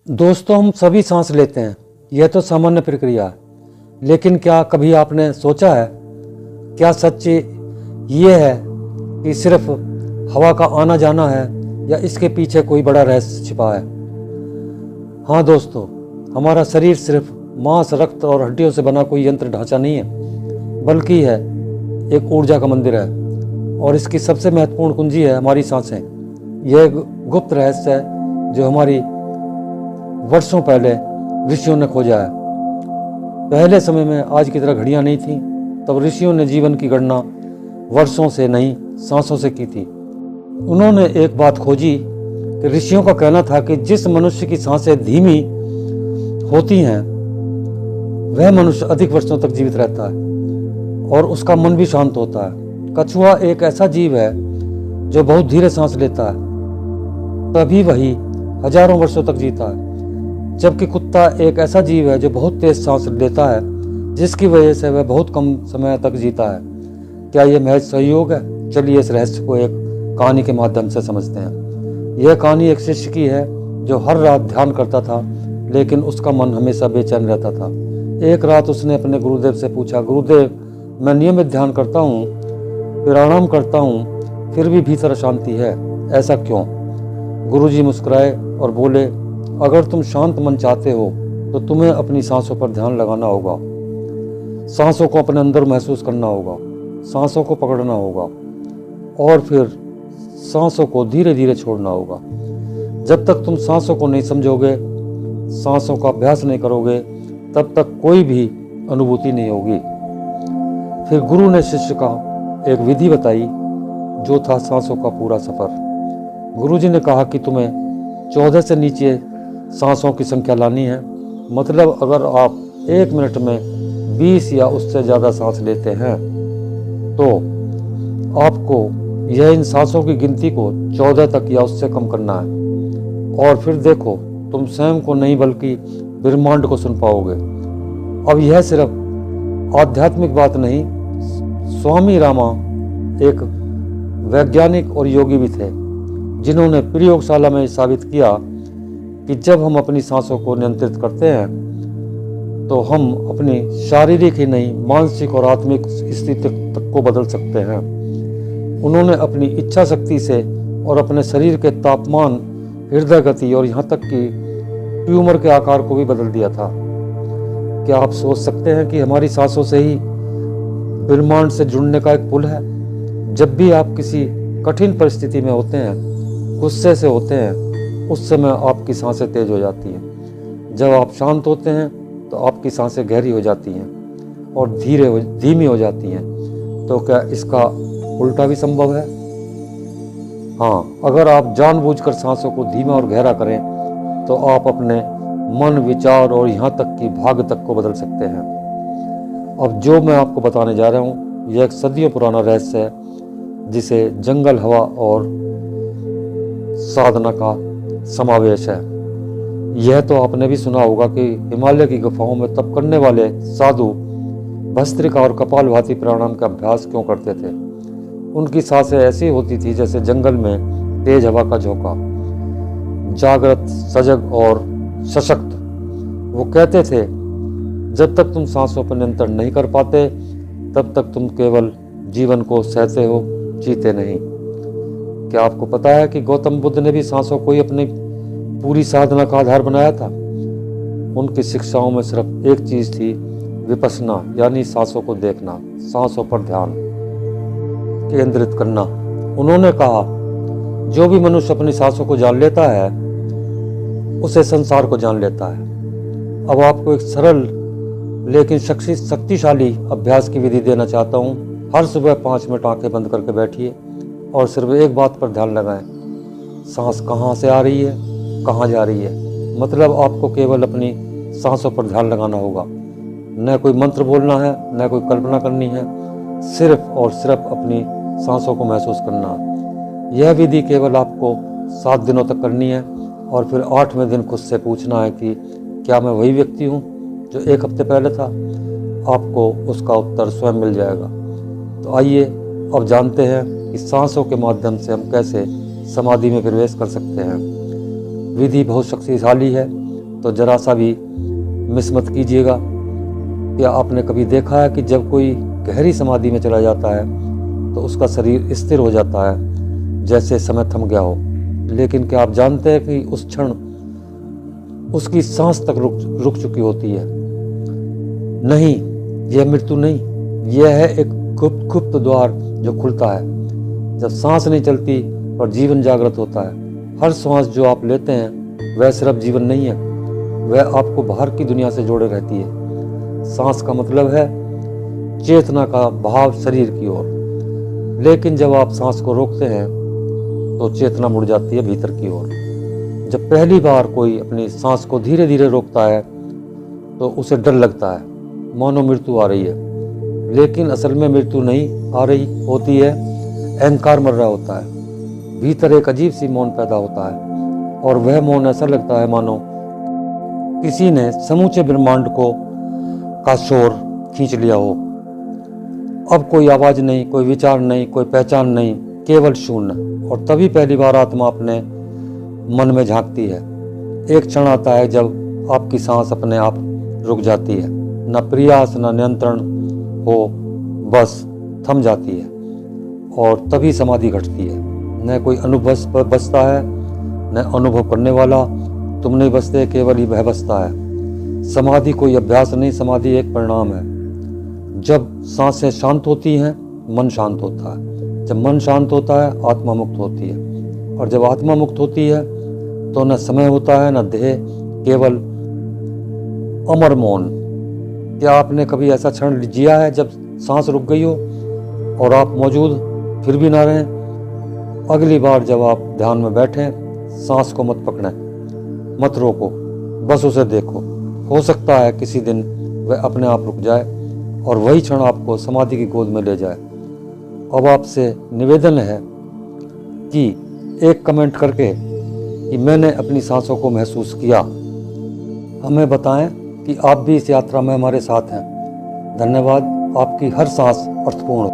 दोस्तों, हम सभी सांस लेते हैं, यह तो सामान्य प्रक्रिया है। लेकिन क्या कभी आपने सोचा है, क्या सच ये है कि सिर्फ हवा का आना जाना है या इसके पीछे कोई बड़ा रहस्य छिपा है? हाँ दोस्तों, हमारा शरीर सिर्फ मांस, रक्त और हड्डियों से बना कोई यंत्र ढांचा नहीं है, बल्कि है एक ऊर्जा का मंदिर है। और इसकी सबसे महत्वपूर्ण कुंजी है हमारी सांसें। यह एक गुप्त रहस्य है जो हमारी वर्षों पहले ऋषियों ने खोजा है। पहले समय में आज की तरह घड़ियां नहीं थीं, तब ऋषियों ने जीवन की गणना वर्षों से नहीं, सांसों से की थी। उन्होंने एक बात खोजी कि ऋषियों का कहना था कि जिस मनुष्य की सांसें धीमी होती हैं वह मनुष्य अधिक वर्षों तक जीवित रहता है और उसका मन भी शांत होता है। कछुआ एक ऐसा जीव है जो बहुत धीरे सांस लेता है, तभी वही हजारों वर्षों तक जीता है। जबकि कुत्ता एक ऐसा जीव है जो बहुत तेज सांस लेता है, जिसकी वजह से वह बहुत कम समय तक जीता है। क्या यह महज सहयोग है? चलिए इस रहस्य को एक कहानी के माध्यम से समझते हैं। यह कहानी एक शिष्य की है जो हर रात ध्यान करता था, लेकिन उसका मन हमेशा बेचैन रहता था। एक रात उसने अपने गुरुदेव से पूछा, गुरुदेव, मैं नियमित ध्यान करता हूँ, फिर आराम करता हूँ, फिर भी भीतर शांति है, ऐसा क्यों? गुरुजी मुस्कुराए और बोले, अगर तुम शांत मन चाहते हो तो तुम्हें अपनी सांसों पर ध्यान लगाना होगा। सांसों को अपने अंदर महसूस करना होगा, सांसों को पकड़ना होगा और फिर सांसों को धीरे धीरे छोड़ना होगा। जब तक तुम सांसों को नहीं समझोगे, सांसों का अभ्यास नहीं करोगे, तब तक कोई भी अनुभूति नहीं होगी। फिर गुरु ने शिष्य का एक विधि बताई जो था सांसों का पूरा सफर। गुरुजी ने कहा कि तुम्हें 14 से नीचे सांसों की संख्या लानी है। मतलब अगर आप 1 मिनट में 20 या उससे ज़्यादा सांस लेते हैं तो आपको यह इन सांसों की गिनती को 14 तक या उससे कम करना है। और फिर देखो, तुम स्वयं को नहीं बल्कि ब्रह्मांड को सुन पाओगे। अब यह सिर्फ आध्यात्मिक बात नहीं, स्वामी रामा एक वैज्ञानिक और योगी भी थे जिन्होंने प्रयोगशाला में साबित किया कि जब हम अपनी सांसों को नियंत्रित करते हैं तो हम अपनी शारीरिक ही नहीं, मानसिक और आत्मिक स्थिति तक को बदल सकते हैं। उन्होंने अपनी इच्छा शक्ति से और अपने शरीर के तापमान, हृदय गति और यहाँ तक कि ट्यूमर के आकार को भी बदल दिया था। क्या आप सोच सकते हैं कि हमारी सांसों से ही ब्रह्मांड से जुड़ने का एक पुल है? जब भी आप किसी कठिन परिस्थिति में होते हैं, गुस्से से होते हैं, उस समय आपकी सांसें तेज हो जाती हैं। जब आप शांत होते हैं तो आपकी सांसें गहरी हो जाती हैं और धीमी हो जाती हैं। तो क्या इसका उल्टा भी संभव है? हाँ, अगर आप जानबूझकर सांसों को धीमा और गहरा करें तो आप अपने मन, विचार और यहाँ तक कि भाग्य तक को बदल सकते हैं। अब जो मैं आपको बताने जा रहा हूँ, यह एक सदियों पुराना रहस्य है जिसे जंगल, हवा और साधना का समावेश है। यह तो आपने भी सुना होगा कि हिमालय की गुफाओं में तप करने वाले साधु भस्त्रिका और कपालभाति प्राणायाम का अभ्यास क्यों करते थे? उनकी सांसें ऐसी होती थी जैसे जंगल में तेज हवा का झोंका, जागृत, सजग और सशक्त। वो कहते थे, जब तक तुम सांसों पर नियंत्रण नहीं कर पाते, तब तक तुम केवल जीवन को सहते हो, जीते नहीं। क्या आपको पता है कि गौतम बुद्ध ने भी सांसों को ही अपनी पूरी साधना का आधार बनाया था? उनकी शिक्षाओं में सिर्फ एक चीज थी, विपश्यना, यानी सांसों को देखना, सांसों पर ध्यान केंद्रित करना। उन्होंने कहा, जो भी मनुष्य अपनी सांसों को जान लेता है उसे संसार को जान लेता है। अब आपको एक सरल लेकिन शक्तिशाली अभ्यास की विधि देना चाहता हूँ। हर सुबह 5 मिनट आंखें बंद करके बैठिए और सिर्फ एक बात पर ध्यान लगाएं, सांस कहाँ से आ रही है, कहाँ जा रही है। मतलब आपको केवल अपनी सांसों पर ध्यान लगाना होगा। न कोई मंत्र बोलना है, न कोई कल्पना करनी है, सिर्फ और सिर्फ अपनी सांसों को महसूस करना है। यह विधि केवल आपको 7 दिनों तक करनी है और फिर 8वें दिन खुद से पूछना है कि क्या मैं वही व्यक्ति हूँ जो 1 हफ्ते पहले था? आपको उसका उत्तर स्वयं मिल जाएगा। तो आइए अब जानते हैं कि सांसों के माध्यम से हम कैसे समाधि में प्रवेश कर सकते हैं। विधि बहुत शक्तिशाली है तो जरा सा भी मिस मत कीजिएगा। क्या आपने कभी देखा है कि जब कोई गहरी समाधि में चला जाता है तो उसका शरीर स्थिर हो जाता है, जैसे समय थम गया हो। लेकिन क्या आप जानते हैं कि उस क्षण उसकी सांस तक रुक चुकी होती है? नहीं, यह मृत्यु नहीं, यह है एक गुप्त द्वार जो खुलता है जब सांस नहीं चलती और जीवन जागृत होता है। हर सांस जो आप लेते हैं वह सिर्फ जीवन नहीं है, वह आपको बाहर की दुनिया से जोड़े रहती है। सांस का मतलब है चेतना का भाव शरीर की ओर। लेकिन जब आप सांस को रोकते हैं तो चेतना मुड़ जाती है भीतर की ओर। जब पहली बार कोई अपनी सांस को धीरे धीरे रोकता है तो उसे डर लगता है, मानो मृत्यु आ रही है। लेकिन असल में मृत्यु नहीं आ रही होती है, अहंकार मर रहा होता है। भीतर एक अजीब सी मौन पैदा होता है और वह मौन ऐसा लगता है मानो किसी ने समूचे ब्रह्मांड को का शोर खींच लिया हो। अब कोई आवाज नहीं, कोई विचार नहीं, कोई पहचान नहीं, केवल शून्य। और तभी पहली बार आत्मा अपने मन में झांकती है। एक क्षण आता है जब आपकी सांस अपने आप रुक जाती है, न प्रयास न नियंत्रण हो, बस थम जाती है। और तभी समाधि घटती है। न कोई अनुभव बचता है, न अनुभव करने वाला, तुम नहीं बचते, केवल ही वह बचता है। समाधि कोई अभ्यास नहीं, समाधि एक परिणाम है। जब सांसें शांत होती हैं मन शांत होता है। जब मन शांत होता है आत्मा मुक्त होती है। और जब आत्मा मुक्त होती है तो न समय होता है न देह, केवल अमर मौन। क्या आपने कभी ऐसा क्षण जिया है जब सांस रुक गई हो और आप मौजूद फिर भी ना रहें? अगली बार जब आप ध्यान में बैठें, सांस को मत पकड़ें, मत रोको, बस उसे देखो। हो सकता है किसी दिन वह अपने आप रुक जाए और वही क्षण आपको समाधि की गोद में ले जाए। अब आपसे निवेदन है कि एक कमेंट करके कि मैंने अपनी सांसों को महसूस किया, हमें बताएं कि आप भी इस यात्रा में हमारे साथ हैं। धन्यवाद। आपकी हर सांस अर्थपूर्ण हो।